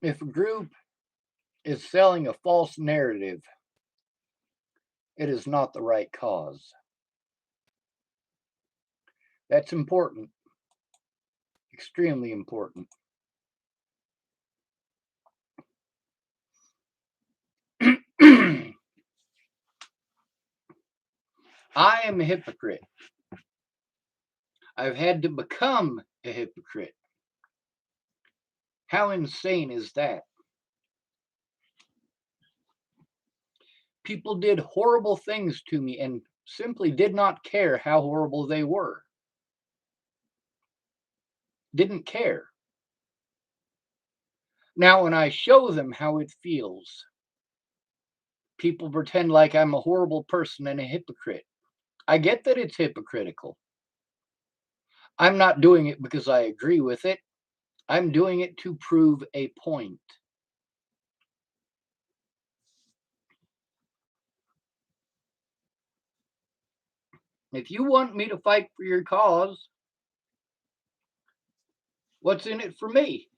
If a group is selling a false narrative, it is not the right cause. That's important, extremely important. I am a hypocrite. I've had to become a hypocrite. How insane is that? People did horrible things to me and simply did not care how horrible they were. Didn't care. Now, when I show them how it feels, people pretend like I'm a horrible person and a hypocrite. I get that it's hypocritical. I'm not doing it because I agree with it. I'm doing it to prove a point. If you want me to fight for your cause, what's in it for me?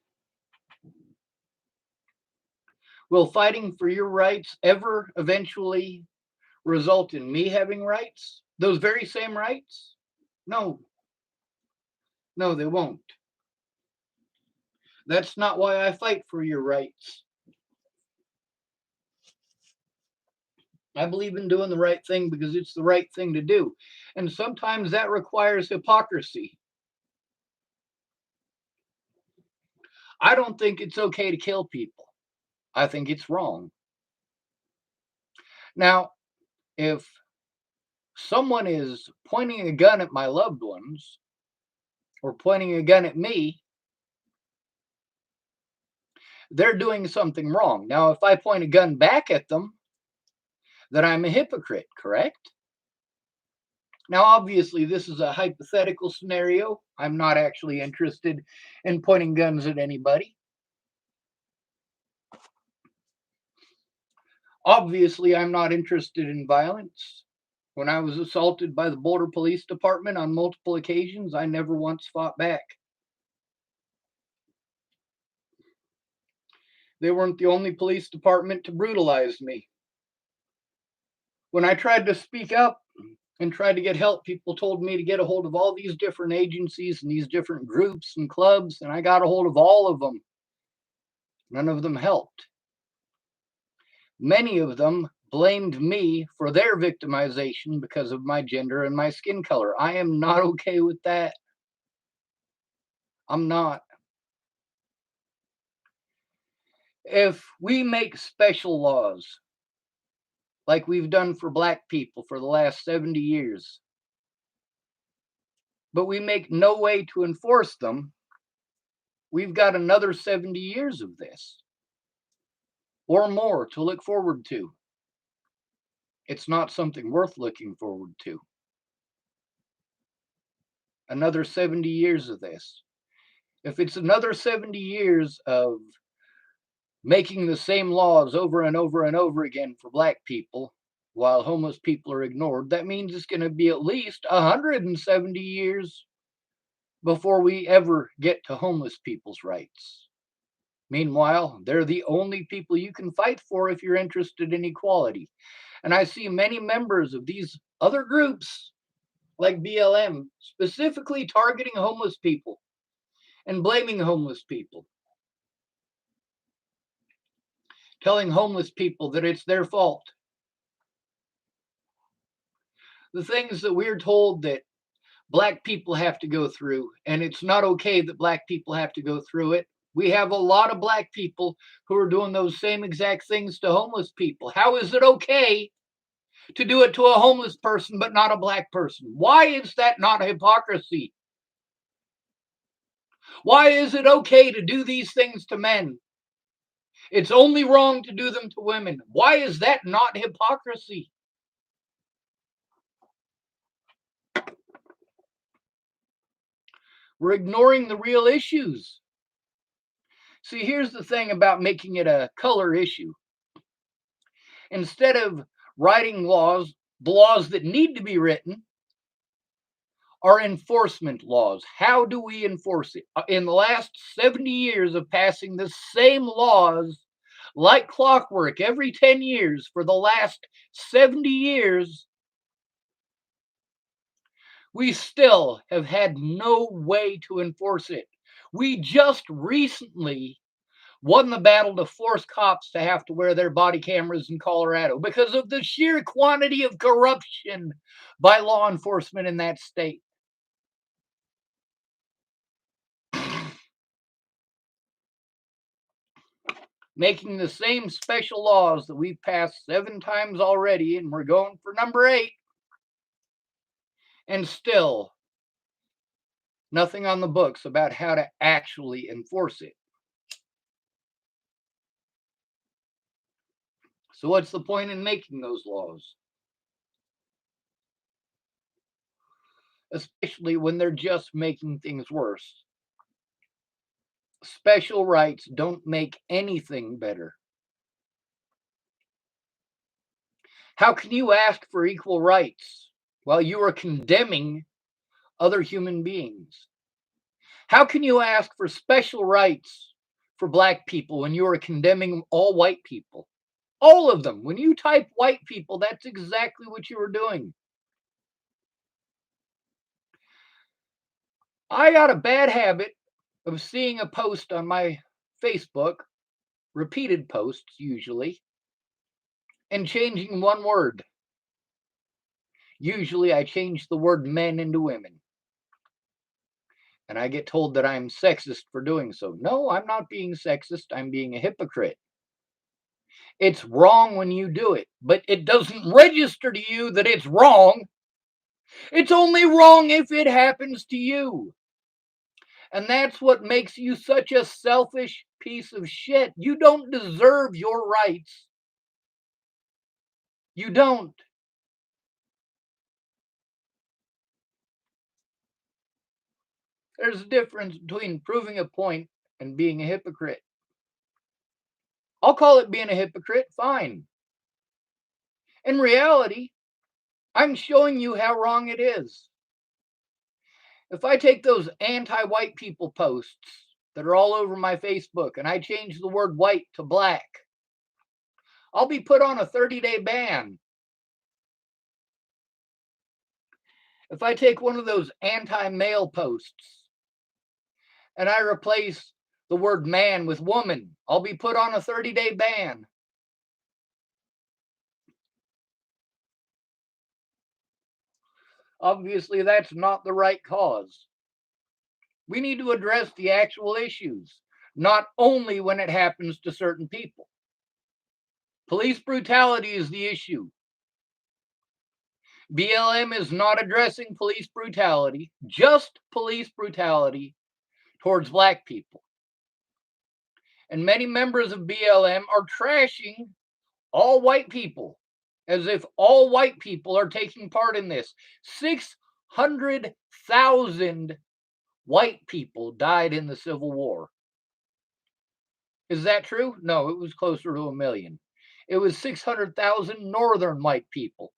Will fighting for your rights ever eventually result in me having rights? Those very same rights? No. No, they won't. That's not why I fight for your rights. I believe in doing the right thing because it's the right thing to do. And sometimes that requires hypocrisy. I don't think it's okay to kill people. I think it's wrong. Now, if someone is pointing a gun at my loved ones or pointing a gun at me, they're doing something wrong. Now, if I point a gun back at them, then I'm a hypocrite, correct? Now, obviously, this is a hypothetical scenario. I'm not actually interested in pointing guns at anybody. Obviously, I'm not interested in violence. When I was assaulted by the Boulder Police Department on multiple occasions, I never once fought back. They weren't the only police department to brutalize me. When I tried to speak up and tried to get help, people told me to get a hold of all these different agencies and these different groups and clubs, and I got a hold of all of them. None of them helped. Many of them blamed me for their victimization because of my gender and my skin color. I am not okay with that. I'm not. If we make special laws like we've done for black people for the last 70 years, but we make no way to enforce them, we've got another 70 years of this or more to look forward to. It's not something worth looking forward to. Another 70 years of this. If it's another 70 years of making the same laws over and over and over again for black people while homeless people are ignored, that means it's going to be at least 170 years before we ever get to homeless people's rights. Meanwhile, they're the only people you can fight for if you're interested in equality. And I see many members of these other groups, like BLM, specifically targeting homeless people and blaming homeless people, telling homeless people that it's their fault. The things that we're told that black people have to go through, and it's not okay that black people have to go through it. We have a lot of black people who are doing those same exact things to homeless people. How is it okay to do it to a homeless person but not a black person? Why is that not hypocrisy? Why is it okay to do these things to men? It's only wrong to do them to women. Why is that not hypocrisy? We're ignoring the real issues. See, here's the thing about making it a color issue. Instead of writing laws, the laws that need to be written are enforcement laws. How do we enforce it? In the last 70 years of passing the same laws like clockwork every 10 years for the last 70 years, we still have had no way to enforce it. We just recently won the battle to force cops to have to wear their body cameras in Colorado because of the sheer quantity of corruption by law enforcement in that state. Making the same special laws that we've passed 7 times already, and we're going for number 8, and still nothing on the books about how to actually enforce it. So what's the point in making those laws? Especially when they're just making things worse. Special rights don't make anything better. How can you ask for equal rights while you are condemning other human beings? How can you ask for special rights for black people when you are condemning all white people? All of them. When you type white people, that's exactly what you are doing. I got a bad habit of seeing a post on my Facebook, repeated posts usually, and changing one word. Usually I change the word men into women. And I get told that I'm sexist for doing so. No, I'm not being sexist. I'm being a hypocrite. It's wrong when you do it, but it doesn't register to you that it's wrong. It's only wrong if it happens to you. And that's what makes you such a selfish piece of shit. You don't deserve your rights. You don't. There's a difference between proving a point and being a hypocrite. I'll call it being a hypocrite, fine. In reality, I'm showing you how wrong it is. If I take those anti-white people posts that are all over my Facebook and I change the word white to black, I'll be put on a 30-day ban. If I take one of those anti-male posts and I replace the word man with woman, I'll be put on a 30-day ban. Obviously, that's not the right cause. We need to address the actual issues, not only when it happens to certain people. Police brutality is the issue. BLM is not addressing police brutality, just police brutality towards black people. And many members of BLM are trashing all white people as if all white people are taking part in this. 600,000 white people died in the Civil War. Is that true? No, it was closer to 1 million. It was 600,000 northern white people.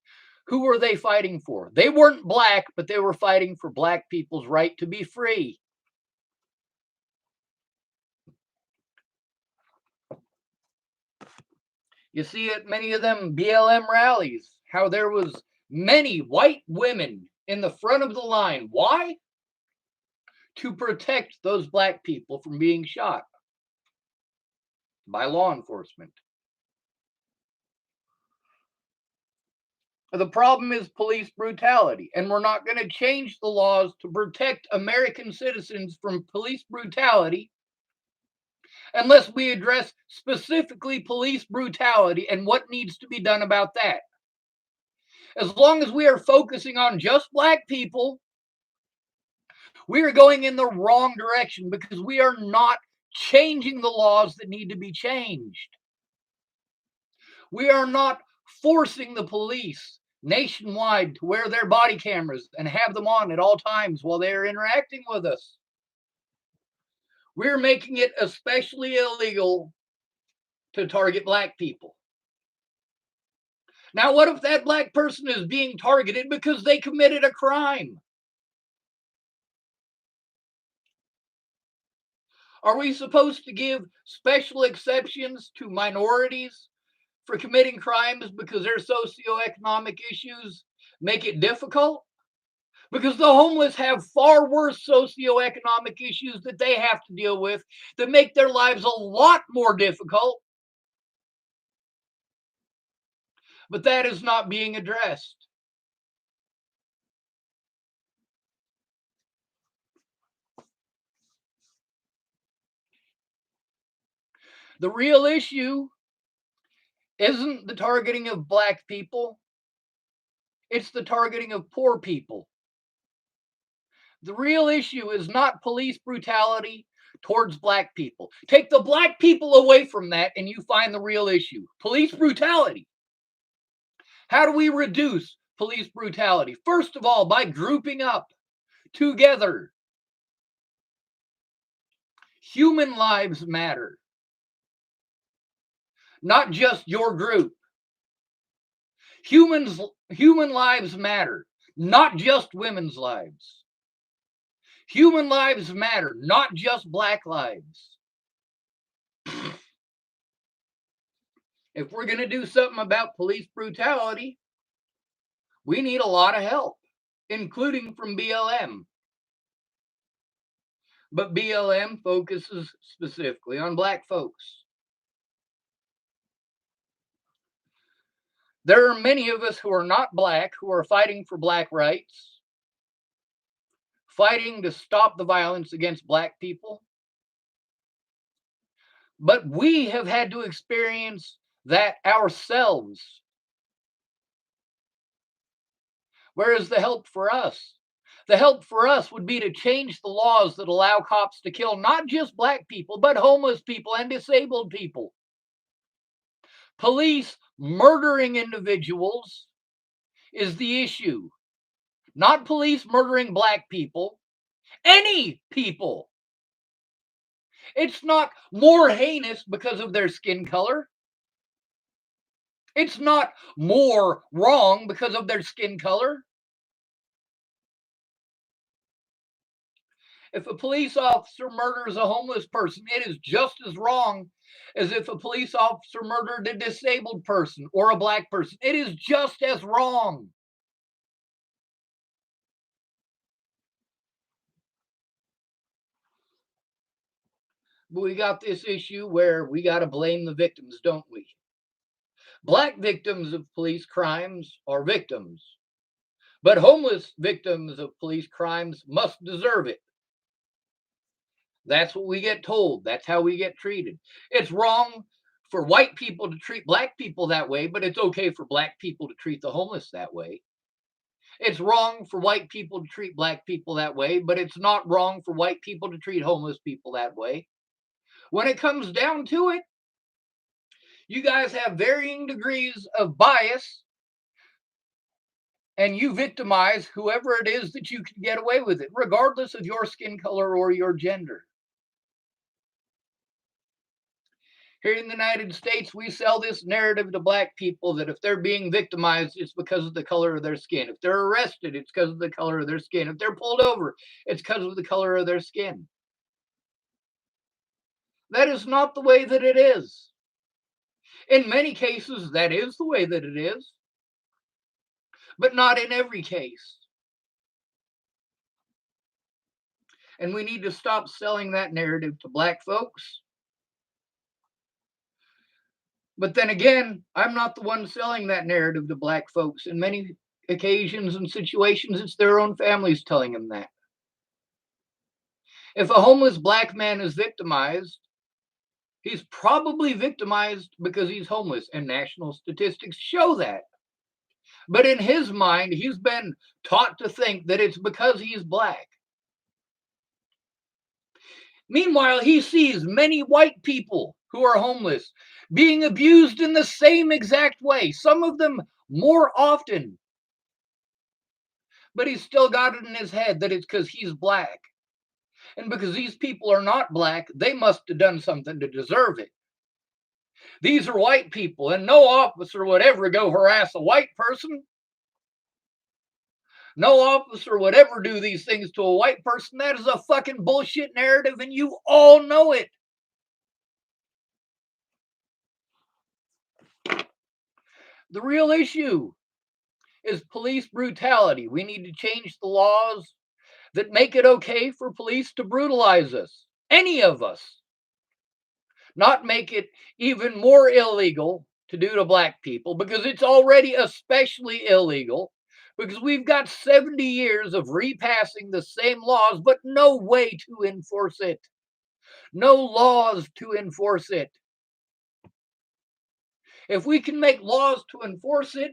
Who were they fighting for? They weren't black, but they were fighting for black people's right to be free. You see at many of them BLM rallies how there was many white women in the front of the line. Why? To protect those black people from being shot by law enforcement. The problem is police brutality, and we're not going to change the laws to protect American citizens from police brutality unless we address specifically police brutality and what needs to be done about that. As long as we are focusing on just black people, we are going in the wrong direction because we are not changing the laws that need to be changed. We are not forcing the police nationwide to wear their body cameras and have them on at all times while they are interacting with us. We're making it especially illegal to target black people. Now, what if that black person is being targeted because they committed a crime? Are we supposed to give special exceptions to minorities for committing crimes because their socioeconomic issues make it difficult? Because the homeless have far worse socioeconomic issues that they have to deal with that make their lives a lot more difficult. But that is not being addressed. The real issue isn't the targeting of black people, it's the targeting of poor people. The real issue is not police brutality towards black people. Take the black people away from that and you find the real issue. Police brutality. How do we reduce police brutality? First of all, by grouping up together. Human lives matter, not just your group. Human lives matter, not just women's lives. Human lives matter, not just black lives. If we're going to do something about police brutality, we need a lot of help, including from BLM. But BLM focuses specifically on black folks. There are many of us who are not black who are fighting for black rights, fighting to stop the violence against black people. But we have had to experience that ourselves. Where is the help for us? The help for us would be to change the laws that allow cops to kill not just black people, but homeless people and disabled people. Police murdering individuals is the issue, not police murdering black people, any people. It's not more heinous because of their skin color. It's not more wrong because of their skin color. If a police officer murders a homeless person, it is just as wrong as if a police officer murdered a disabled person or a black person. It is just as wrong. But we got this issue where we got to blame the victims, don't we? Black victims of police crimes are victims, but homeless victims of police crimes must deserve it. That's what we get told. That's how we get treated. It's wrong for white people to treat black people that way, but it's okay for black people to treat the homeless that way. It's wrong for white people to treat black people that way, but it's not wrong for white people to treat homeless people that way. When it comes down to it, you guys have varying degrees of bias and you victimize whoever it is that you can get away with it, regardless of your skin color or your gender. Here in the United States, we sell this narrative to black people that if they're being victimized, it's because of the color of their skin. If they're arrested, it's because of the color of their skin. If they're pulled over, it's because of the color of their skin. That is not the way that it is. In many cases, that is the way that it is, but not in every case. And we need to stop selling that narrative to black folks. But then again, I'm not the one selling that narrative to black folks. In many occasions and situations, it's their own families telling them that. If a homeless black man is victimized, he's probably victimized because he's homeless, and national statistics show that. But in his mind, he's been taught to think that it's because he's black. Meanwhile, he sees many white people who are homeless being abused in the same exact way, some of them more often. But he's still got it in his head that it's because he's black. And because these people are not black, they must have done something to deserve it. These are white people, and no officer would ever go harass a white person. No officer would ever do these things to a white person. That is a fucking bullshit narrative, and you all know it. The real issue is police brutality. We need to change the laws that make it okay for police to brutalize us, any of us, not make it even more illegal to do to black people, because it's already especially illegal, because we've got 70 years of repassing the same laws, but no way to enforce it. No laws to enforce it. If we can make laws to enforce it,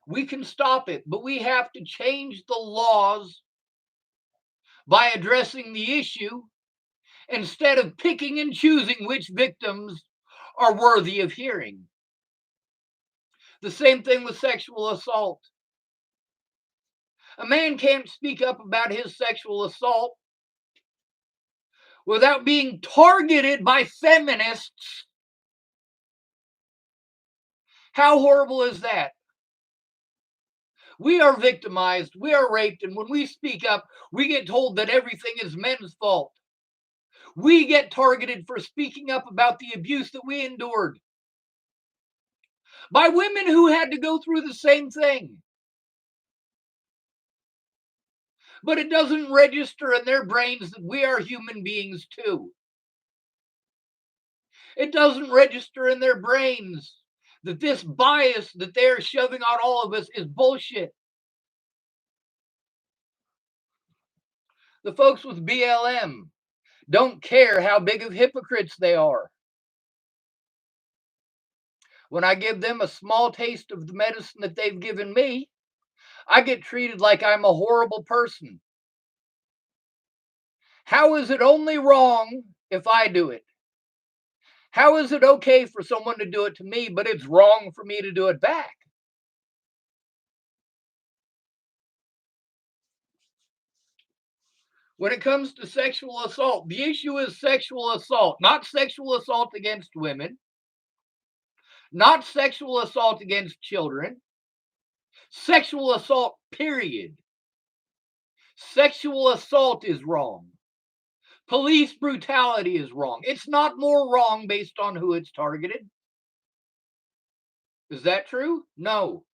we can stop it, but we have to change the laws by addressing the issue instead of picking and choosing which victims are worthy of hearing. The same thing with sexual assault. A man can't speak up about his sexual assault without being targeted by feminists. How horrible is that? We are victimized, we are raped, and when we speak up, we get told that everything is men's fault. We get targeted for speaking up about the abuse that we endured by women who had to go through the same thing. But it doesn't register in their brains that we are human beings too. It doesn't register in their brains that this bias that they're shoving on all of us is bullshit. The folks with BLM don't care how big of hypocrites they are. When I give them a small taste of the medicine that they've given me, I get treated like I'm a horrible person. How is it only wrong if I do it? How is it okay for someone to do it to me, but it's wrong for me to do it back? When it comes to sexual assault, the issue is sexual assault, not sexual assault against women, not sexual assault against children, sexual assault, period. Sexual assault is wrong. Police brutality is wrong. It's not more wrong based on who it's targeted. Is that true? No.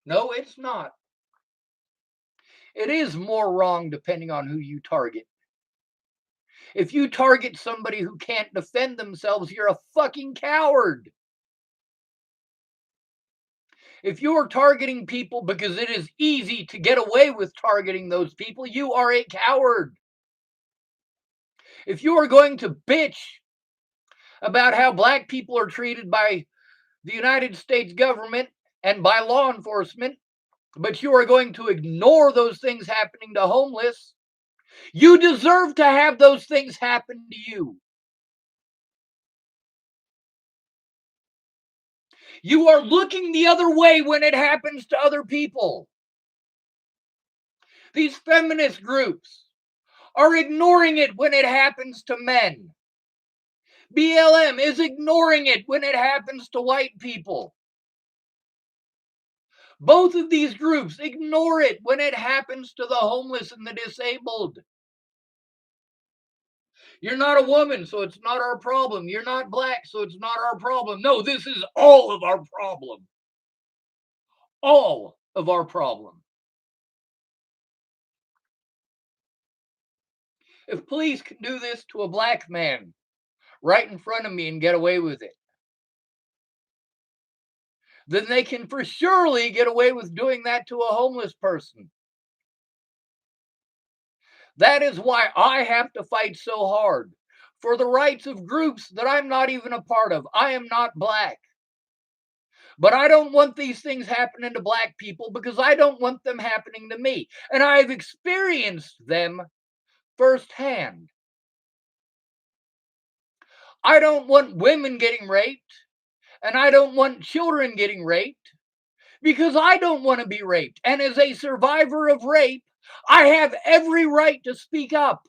No, it's not. It is more wrong depending on who you target. If you target somebody who can't defend themselves, you're a fucking coward. If you're targeting people because it is easy to get away with targeting those people, you are a coward. If you are going to bitch about how black people are treated by the United States government and by law enforcement, but you are going to ignore those things happening to homeless, you deserve to have those things happen to you. You are looking the other way when it happens to other people. These feminist groups are ignoring it when it happens to men. BLM is ignoring it when it happens to white people. Both of these groups ignore it when it happens to the homeless and the disabled. You're not a woman, so it's not our problem. You're not black, so it's not our problem. No, this is all of our problem. All of our problem. If police can do this to a black man right in front of me and get away with it, then they can for surely get away with doing that to a homeless person. That is why I have to fight so hard for the rights of groups that I'm not even a part of. I am not black. But I don't want these things happening to black people because I don't want them happening to me. And I've experienced them firsthand. I don't want women getting raped, and I don't want children getting raped because I don't want to be raped. And as a survivor of rape, I have every right to speak up.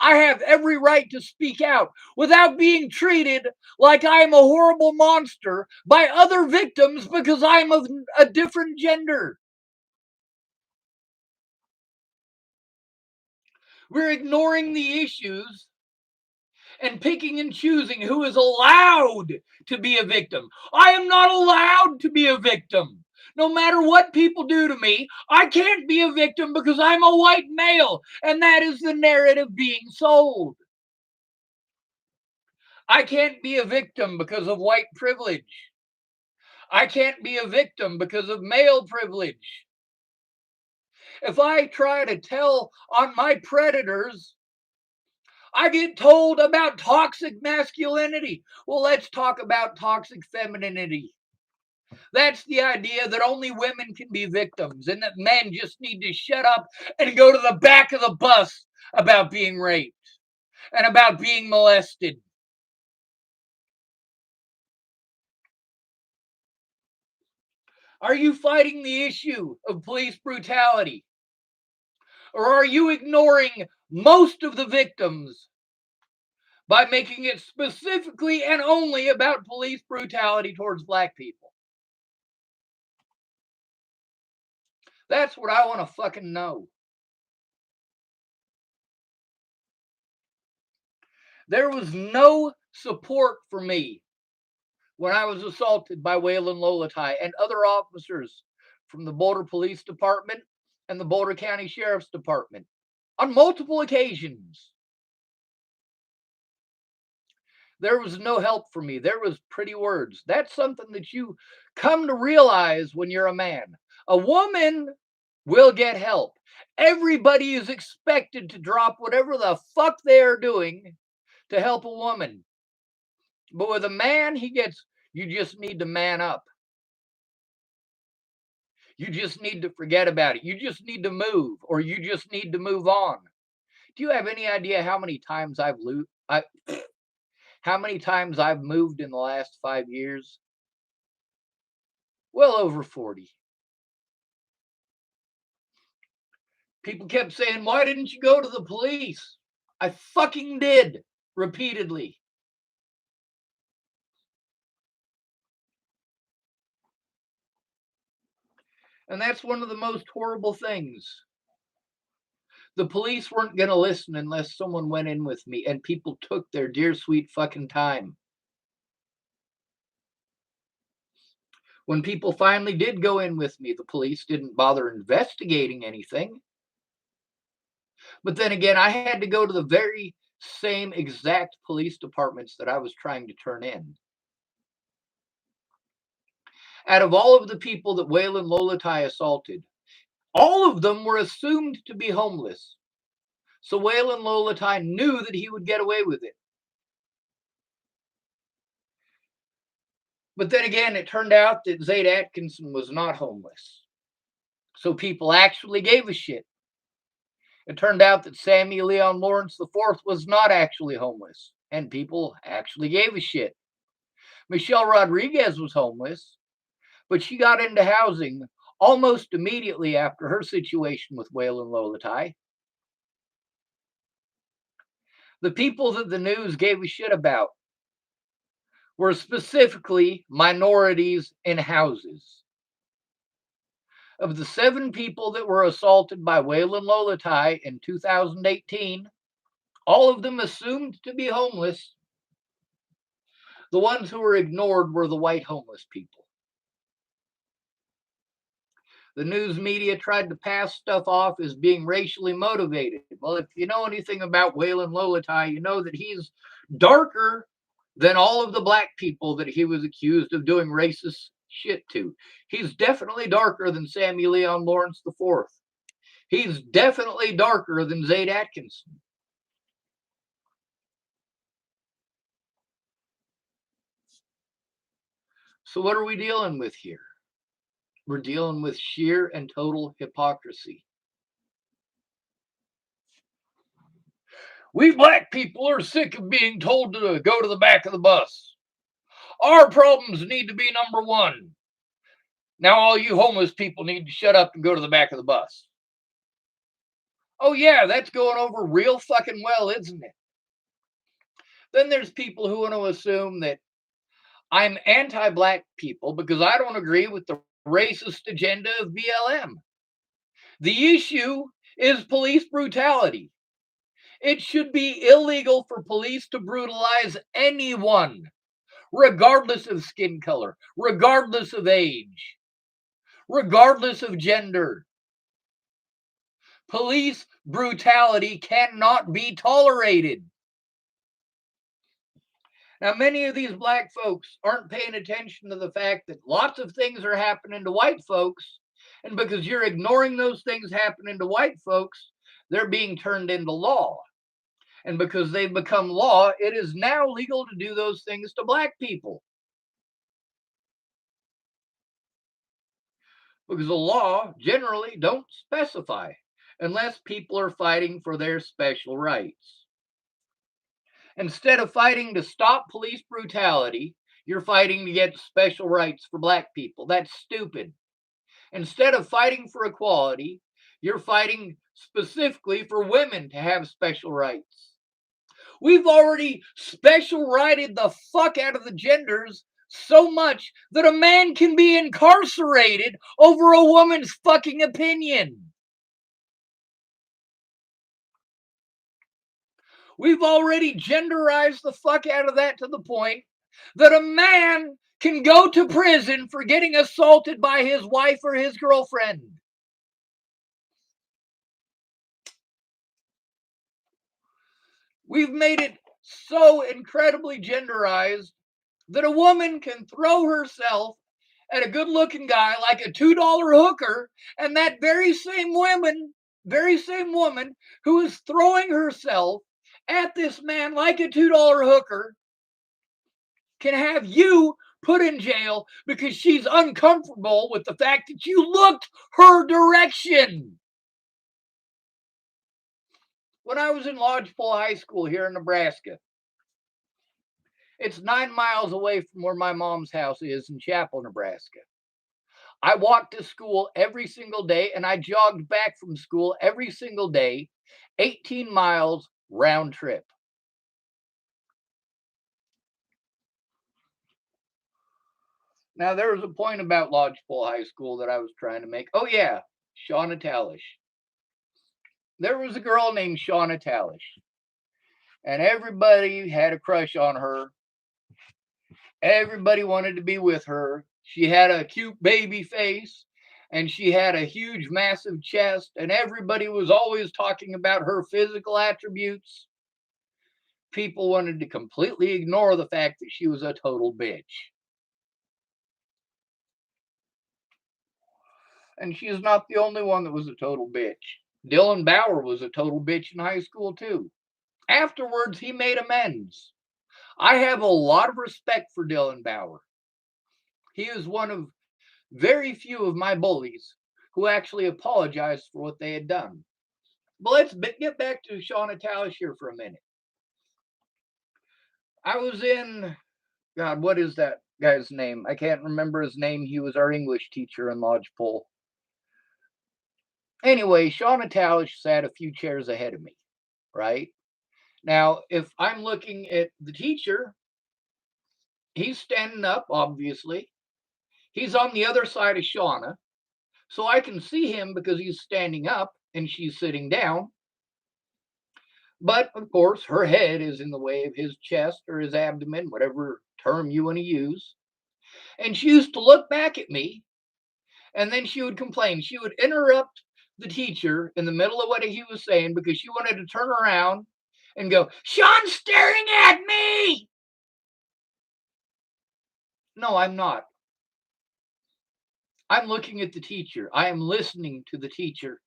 I have every right to speak out without being treated like I'm a horrible monster by other victims because I'm of a different gender. We're ignoring the issues and picking and choosing who is allowed to be a victim. I am not allowed to be a victim. No matter what people do to me, I can't be a victim because I'm a white male, and that is the narrative being sold. I can't be a victim because of white privilege. I can't be a victim because of male privilege. If I try to tell on my predators, I get told about toxic masculinity. Well, let's talk about toxic femininity. That's the idea that only women can be victims and that men just need to shut up and go to the back of the bus about being raped and about being molested. Are you fighting the issue of police brutality? Or are you ignoring most of the victims by making it specifically and only about police brutality towards black people? That's what I want to fucking know. There was no support for me when I was assaulted by Waylon Lolatai and other officers from the Boulder Police Department and the Boulder County Sheriff's Department on multiple occasions. There was no help for me. There was pretty words. That's something that you come to realize when you're a man. A woman will get help. Everybody is expected to drop whatever the fuck they are doing to help a woman. But with a man, you just need to man up. You just need to forget about it. You just need to move, or you just need to move on. Do you have any idea how many times how many times I've moved in the last 5 years? Well over 40. People kept saying, "Why didn't you go to the police?" I fucking did repeatedly. And that's one of the most horrible things. The police weren't going to listen unless someone went in with me, and people took their dear sweet fucking time. When people finally did go in with me, the police didn't bother investigating anything. But then again, I had to go to the very same exact police departments that I was trying to turn in. Out of all of the people that Waylon Lolatai assaulted, all of them were assumed to be homeless. So Waylon Lolatai knew that he would get away with it. But then again, it turned out that Zaid Atkinson was not homeless. So people actually gave a shit. It turned out that Sammy Leon Lawrence IV was not actually homeless, and people actually gave a shit. Michelle Rodriguez was homeless, but she got into housing almost immediately after her situation with Waylon Lolatai. The people that the news gave a shit about were specifically minorities in houses. Of the 7 people that were assaulted by Waylon Lolatai in 2018, all of them assumed to be homeless. The ones who were ignored were the white homeless people. The news media tried to pass stuff off as being racially motivated. Well, if you know anything about Waylon Lolatai, you know that he's darker than all of the black people that he was accused of doing racist shit to. He's definitely darker than Sammy Leon Lawrence IV. He's definitely darker than Zaid Atkinson. So what are we dealing with here? We're dealing with sheer and total hypocrisy. We black people are sick of being told to go to the back of the bus. Our problems need to be number one. Now all you homeless people need to shut up and go to the back of the bus. Oh yeah, that's going over real fucking well, isn't it? Then there's people who want to assume that I'm anti-black people because I don't agree with the racist agenda of BLM. The issue is police brutality. It should be illegal for police to brutalize anyone, regardless of skin color, regardless of age, regardless of gender. Police brutality cannot be tolerated. Now, many of these black folks aren't paying attention to the fact that lots of things are happening to white folks. And because you're ignoring those things happening to white folks, they're being turned into law. And because they've become law, it is now legal to do those things to black people. Because the law generally don't specify unless people are fighting for their special rights. Instead of fighting to stop police brutality, you're fighting to get special rights for black people. That's stupid. Instead of fighting for equality, you're fighting specifically for women to have special rights. We've already special righted the fuck out of the genders so much that a man can be incarcerated over a woman's fucking opinion. We've already genderized the fuck out of that to the point that a man can go to prison for getting assaulted by his wife or his girlfriend. We've made it so incredibly genderized that a woman can throw herself at a good-looking guy like a $2 hooker, and that very same woman who is throwing herself at this man like a $2 hooker can have you put in jail because she's uncomfortable with the fact that you looked her direction. When I was in Lodgepole High School here in Nebraska, it's 9 miles away from where my mom's house is in Chapel, Nebraska. I walked to school every single day and I jogged back from school every single day, 18 miles round trip. Now, there was a point about Lodgepole High School that I was trying to make. Oh, yeah, Shauna Talish. There was a girl named Shauna Talish, and everybody had a crush on her. Everybody wanted to be with her. She had a cute baby face, and she had a huge, massive chest, and everybody was always talking about her physical attributes. People wanted to completely ignore the fact that she was a total bitch. And she is not the only one that was a total bitch. Dylan Bauer was a total bitch in high school, too. Afterwards, he made amends. I have a lot of respect for Dylan Bauer. He is one of very few of my bullies who actually apologized for what they had done. But let's get back to Shauna Talish here for a minute. I was in, God, what is that guy's name? I can't remember his name. He was our English teacher in Lodgepole. Anyway, Shauna Talish sat a few chairs ahead of me, right? Now, if I'm looking at the teacher, he's standing up, obviously. He's on the other side of Shauna, so I can see him because he's standing up and she's sitting down. But of course, her head is in the way of his chest or his abdomen, whatever term you want to use. And she used to look back at me and then she would complain. She would interrupt the teacher in the middle of what he was saying because she wanted to turn around and go, "Sean's staring at me!" No, I'm not. I'm looking at the teacher. I am listening to the teacher.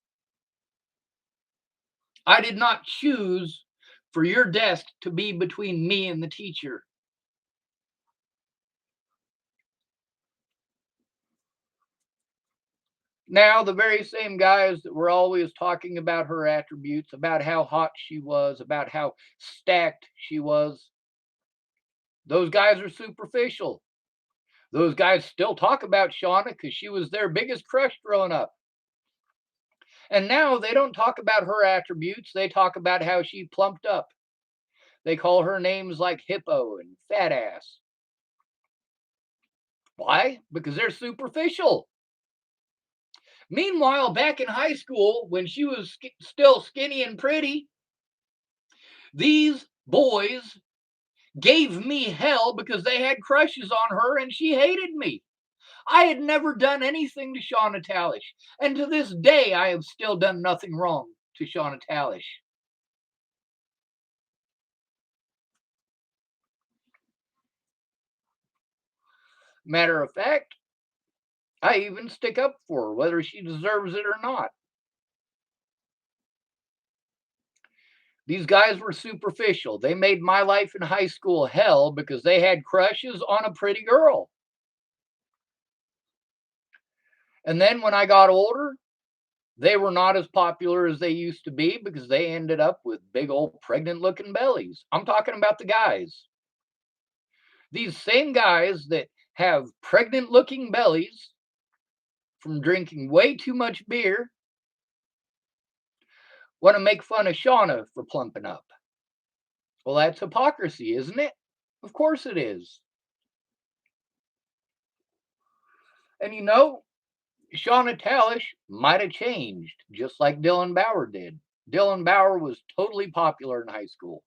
I did not choose for your desk to be between me and the teacher. Now, the very same guys that were always talking about her attributes, about how hot she was, about how stacked she was, those guys are superficial. Those guys still talk about Shauna because she was their biggest crush growing up. And now they don't talk about her attributes. They talk about how she plumped up. They call her names like hippo and fat ass. Why? Because they're superficial. Meanwhile, back in high school, when she was still skinny and pretty, These boys gave me hell because they had crushes on her and she hated me. I had never done anything to Shauna Talish, and to this day I have still done nothing wrong to Shauna Talish. Matter of fact, I even stick up for her, whether she deserves it or not. These guys were superficial. They made my life in high school hell because they had crushes on a pretty girl. And then when I got older, they were not as popular as they used to be because they ended up with big old pregnant looking bellies. I'm talking about the guys. These same guys that have pregnant looking bellies from drinking way too much beer want to make fun of Shauna for plumping up. Well, that's hypocrisy, isn't it? Of course it is. And you know, Shauna Talish might have changed, just like Dylan Bauer did. Dylan Bauer was totally popular in high school.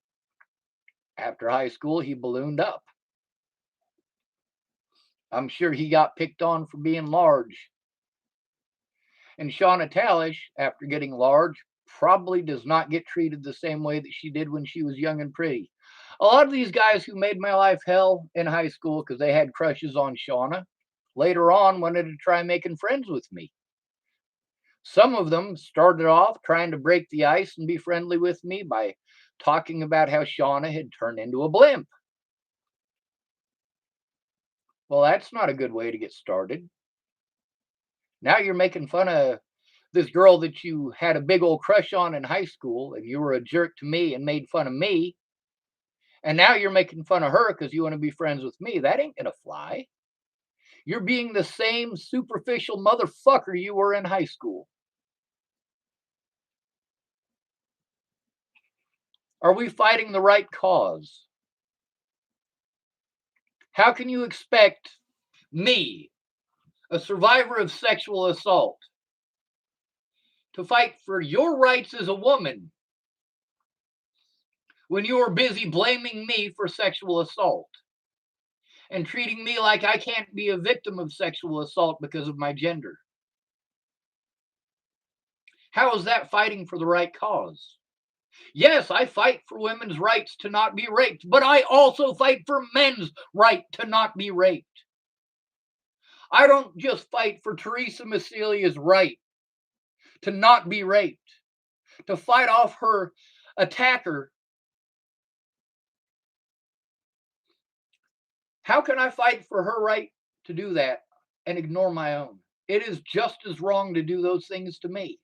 After high school, he ballooned up. I'm sure he got picked on for being large. And Shauna Talish, after getting large, probably does not get treated the same way that she did when she was young and pretty. A lot of these guys who made my life hell in high school because they had crushes on Shauna, later on wanted to try making friends with me. Some of them started off trying to break the ice and be friendly with me by talking about how Shauna had turned into a blimp. Well, that's not a good way to get started. Now you're making fun of this girl that you had a big old crush on in high school, and you were a jerk to me and made fun of me. And now you're making fun of her because you want to be friends with me. That ain't going to fly. You're being the same superficial motherfucker you were in high school. Are we fighting the right cause? How can you expect me, a survivor of sexual assault, to fight for your rights as a woman when you are busy blaming me for sexual assault and treating me like I can't be a victim of sexual assault because of my gender? How is that fighting for the right cause? Yes, I fight for women's rights to not be raped, but I also fight for men's right to not be raped. I don't just fight for Teresa Macilia's right to not be raped, to fight off her attacker. How can I fight for her right to do that and ignore my own? It is just as wrong to do those things to me.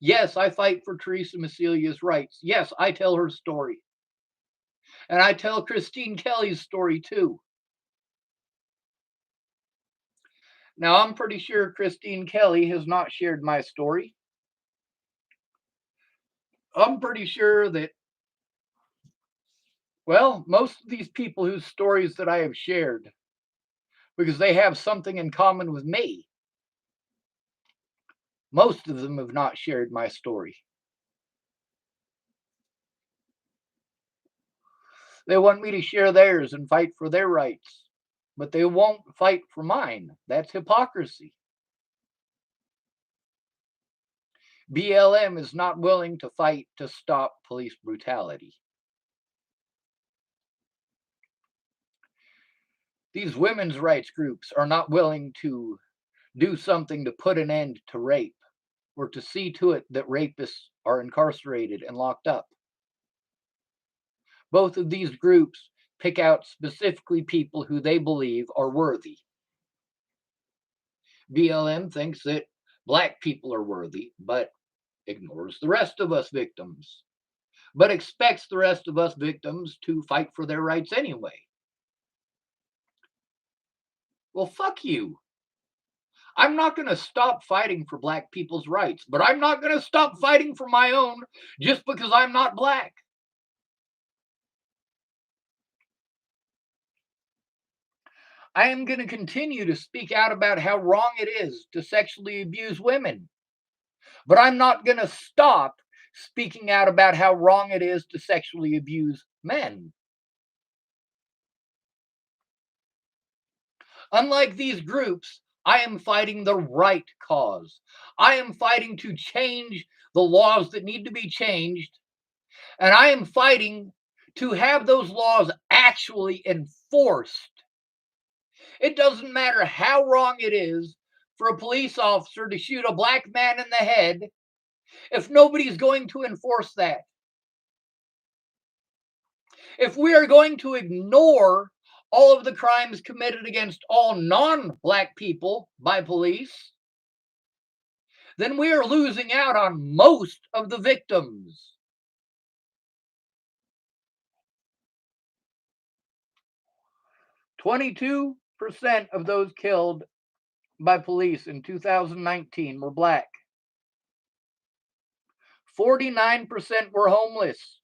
Yes, I fight for Teresa Macilia's rights. Yes, I tell her story. And I tell Christine Kelly's story too. Now, I'm pretty sure Christine Kelly has not shared my story. I'm pretty sure that, well, most of these people whose stories that I have shared, because they have something in common with me, most of them have not shared my story. They want me to share theirs and fight for their rights, but they won't fight for mine. That's hypocrisy. BLM is not willing to fight to stop police brutality. These women's rights groups are not willing to do something to put an end to rape or to see to it that rapists are incarcerated and locked up. Both of these groups pick out specifically people who they believe are worthy. BLM thinks that black people are worthy, but ignores the rest of us victims, but expects the rest of us victims to fight for their rights anyway. Well, fuck you. I'm not going to stop fighting for black people's rights, but I'm not going to stop fighting for my own just because I'm not black. I am going to continue to speak out about how wrong it is to sexually abuse women, but I'm not going to stop speaking out about how wrong it is to sexually abuse men. Unlike these groups, I am fighting the right cause. I am fighting to change the laws that need to be changed, and I am fighting to have those laws actually enforced. It doesn't matter how wrong it is for a police officer to shoot a black man in the head if nobody's going to enforce that. If we are going to ignore all of the crimes committed against all non-black people by police, then we are losing out on most of the victims. 22% of those killed by police in 2019 were black. 49% were homeless.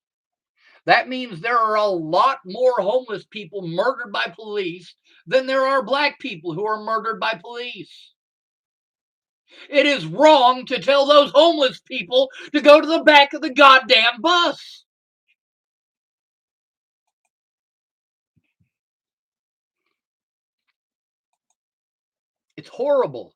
That means there are a lot more homeless people murdered by police than there are black people who are murdered by police. It is wrong to tell those homeless people to go to the back of the goddamn bus. It's horrible.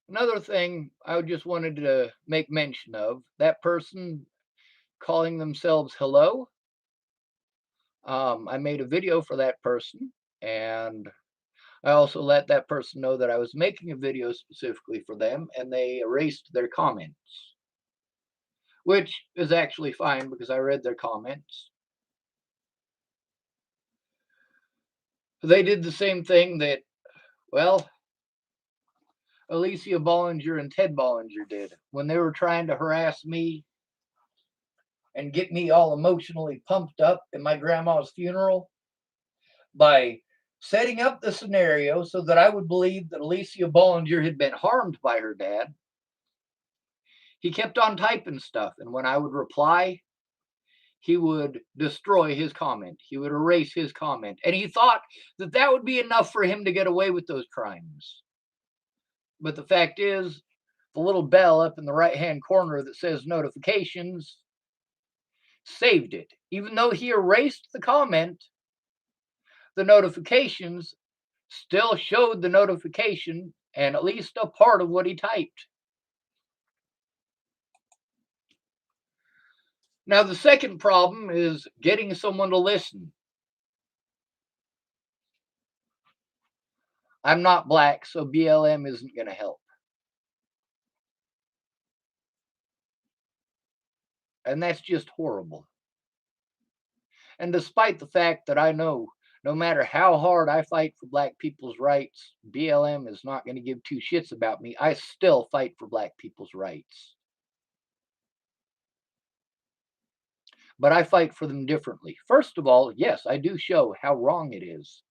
Another thing I just wanted to make mention of, that person calling themselves Hello. I made a video for that person, and I also let that person know that I was making a video specifically for them, and they erased their comments, which is actually fine because I read their comments. They did the same thing that, well, Alicia Bollinger and Ted Bollinger did when they were trying to harass me and get me all emotionally pumped up at my grandma's funeral by setting up the scenario so that I would believe that Alicia Bollinger had been harmed by her dad. He kept on typing stuff, and when I would reply, he would destroy his comment. He would erase his comment. And he thought that that would be enough for him to get away with those crimes. But the fact is, the little bell up in the right-hand corner that says notifications saved it. Even though he erased the comment, the notifications still showed the notification and at least a part of what he typed. Now, the second problem is getting someone to listen. I'm not black, so BLM isn't going to help. And that's just horrible. And despite the fact that I know no matter how hard I fight for black people's rights, BLM is not going to give two shits about me. I still fight for black people's rights. But I fight for them differently. First of all, yes, I do show how wrong it is.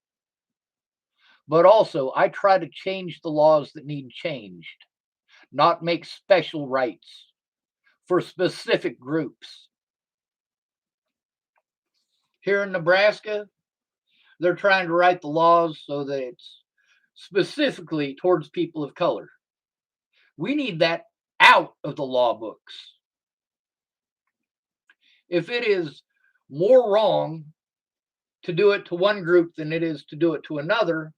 But also, I try to change the laws that need changed, not make special rights for specific groups. Here in Nebraska, they're trying to write the laws so that it's specifically towards people of color. We need that out of the law books. If it is more wrong to do it to one group than it is to do it to another,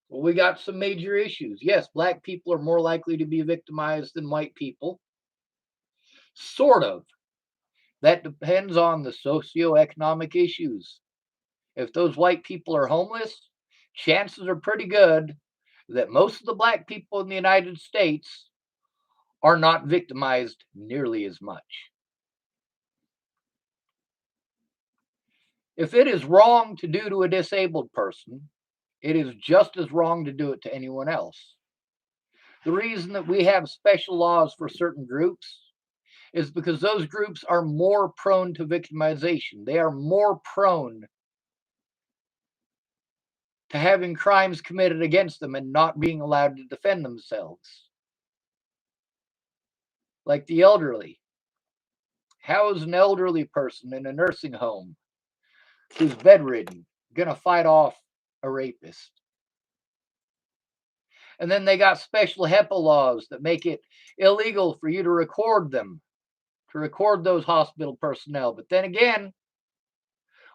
well, we got some major issues. Yes, black people are more likely to be victimized than white people. Sort of. That depends on the socioeconomic issues. If those white people are homeless, chances are pretty good that most of the black people in the United States are not victimized nearly as much. If it is wrong to do to a disabled person, it is just as wrong to do it to anyone else. The reason that we have special laws for certain groups is because those groups are more prone to victimization. They are more prone to having crimes committed against them and not being allowed to defend themselves. Like the elderly. How is an elderly person in a nursing home who's bedridden going to fight off a rapist? And then they got special HEPA laws that make it illegal for you to record them, to record those hospital personnel. But then again,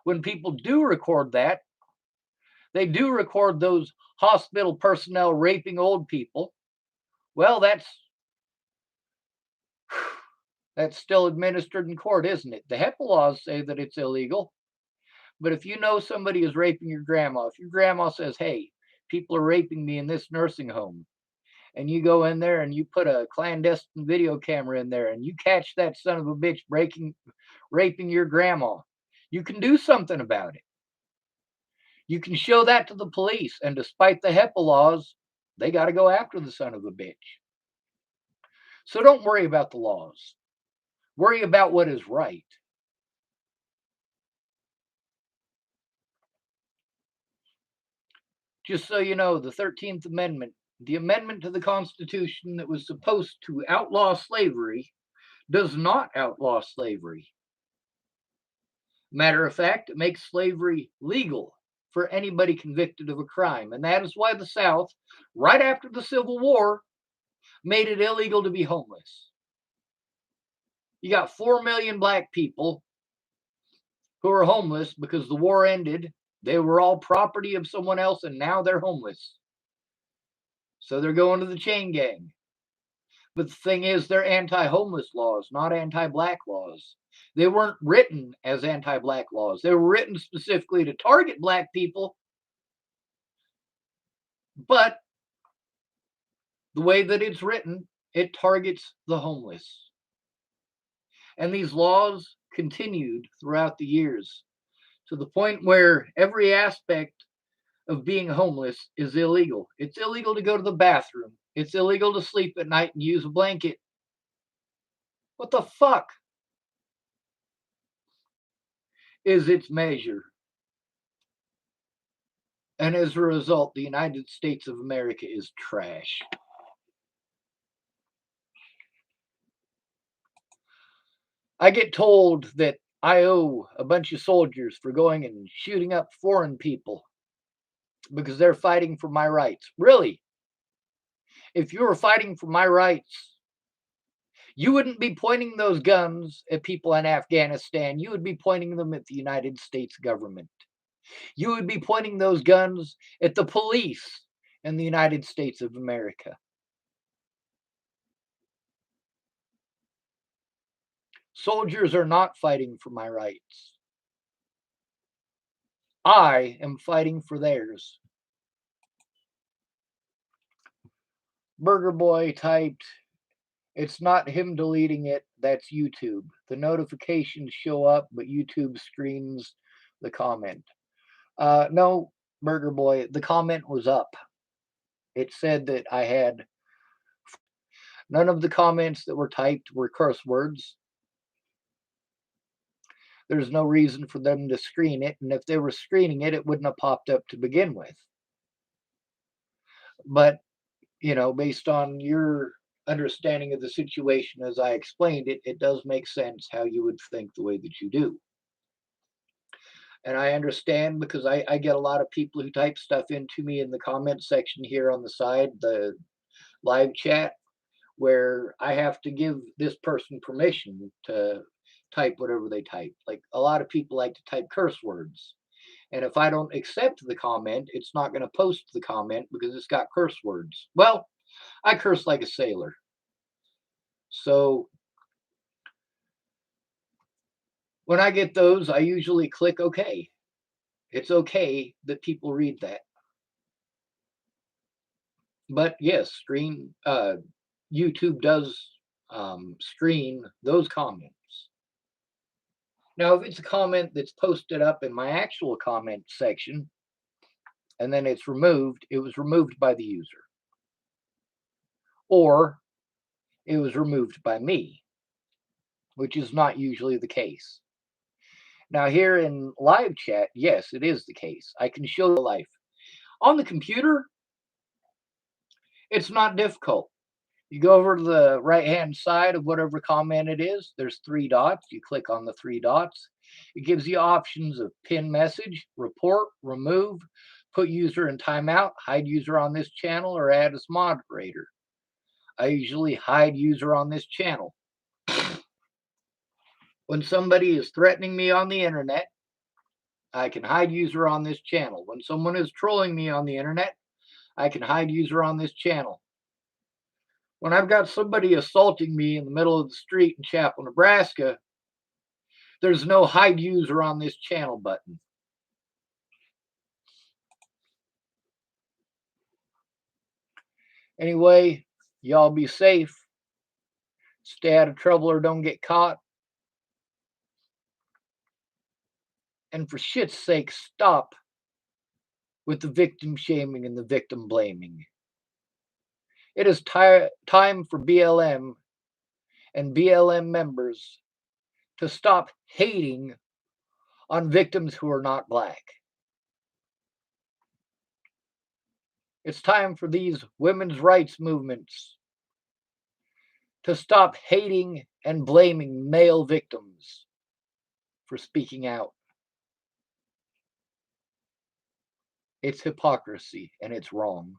when people do record that, they do record those hospital personnel raping old people. Well, that's still administered in court, isn't it? The HEPA laws say that it's illegal. But if you know somebody is raping your grandma, if your grandma says, hey, people are raping me in this nursing home, and you go in there and you put a clandestine video camera in there and you catch that son of a bitch raping your grandma, you can do something about it. You can show that to the police, and despite the HEPA laws, they got to go after the son of a bitch. So don't worry about the laws. Worry about what is right. Just so you know, the 13th Amendment, the amendment to the Constitution that was supposed to outlaw slavery, does not outlaw slavery. Matter of fact, it makes slavery legal for anybody convicted of a crime. And that is why the South, right after the Civil War, made it illegal to be homeless. You got 4 million black people who are homeless because the war ended. They were all property of someone else, and now they're homeless. So they're going to the chain gang. But the thing is, they're anti-homeless laws, not anti-black laws. They weren't written as anti-black laws. They were written specifically to target black people. But the way that it's written, it targets the homeless. And these laws continued throughout the years to the point where every aspect of being homeless is illegal. It's illegal to go to the bathroom. It's illegal to sleep at night and use a blanket. What the fuck is its measure? And as a result, the United States of America is trash. I get told that I owe a bunch of soldiers for going and shooting up foreign people because they're fighting for my rights. Really? If you were fighting for my rights, you wouldn't be pointing those guns at people in Afghanistan. You would be pointing them at the United States government. You would be pointing those guns at the police in the United States of America. Soldiers are not fighting for my rights. I am fighting for theirs. Burger Boy typed, it's not him deleting it, that's YouTube. The notifications show up, but YouTube screens the comment. No, Burger Boy, the comment was up. It said that I had none of the comments that were typed were curse words. There's no reason for them to screen it, and if they were screening it, it wouldn't have popped up to begin with. But, based on your understanding of the situation as I explained it, it does make sense how you would think the way that you do. And I understand because I get a lot of people who type stuff into me in the comment section here on the side, the live chat, where I have to give this person permission to type whatever they type. Like a lot of people like to type curse words. And if I don't accept the comment, it's not going to post the comment because it's got curse words. Well, I curse like a sailor. So when I get those, I usually click OK. It's okay that people read that. But yes, YouTube does screen those comments. Now, if it's a comment that's posted up in my actual comment section and then it's removed, it was removed by the user. Or it was removed by me, which is not usually the case. Now, here in live chat, yes, it is the case. I can show the life. On the computer, it's not difficult. You go over to the right-hand side of whatever comment it is. There's 3 dots. You click on the 3 dots. It gives you options of pin message, report, remove, put user in timeout, hide user on this channel, or add as moderator. I usually hide user on this channel. When somebody is threatening me on the internet, I can hide user on this channel. When someone is trolling me on the internet, I can hide user on this channel. When I've got somebody assaulting me in the middle of the street in Chapel, Nebraska, there's no hide user on this channel button. Anyway, y'all be safe. Stay out of trouble or don't get caught. And for shit's sake, stop with the victim shaming and the victim blaming. It is time for BLM and BLM members to stop hating on victims who are not black. It's time for these women's rights movements to stop hating and blaming male victims for speaking out. It's hypocrisy and it's wrong.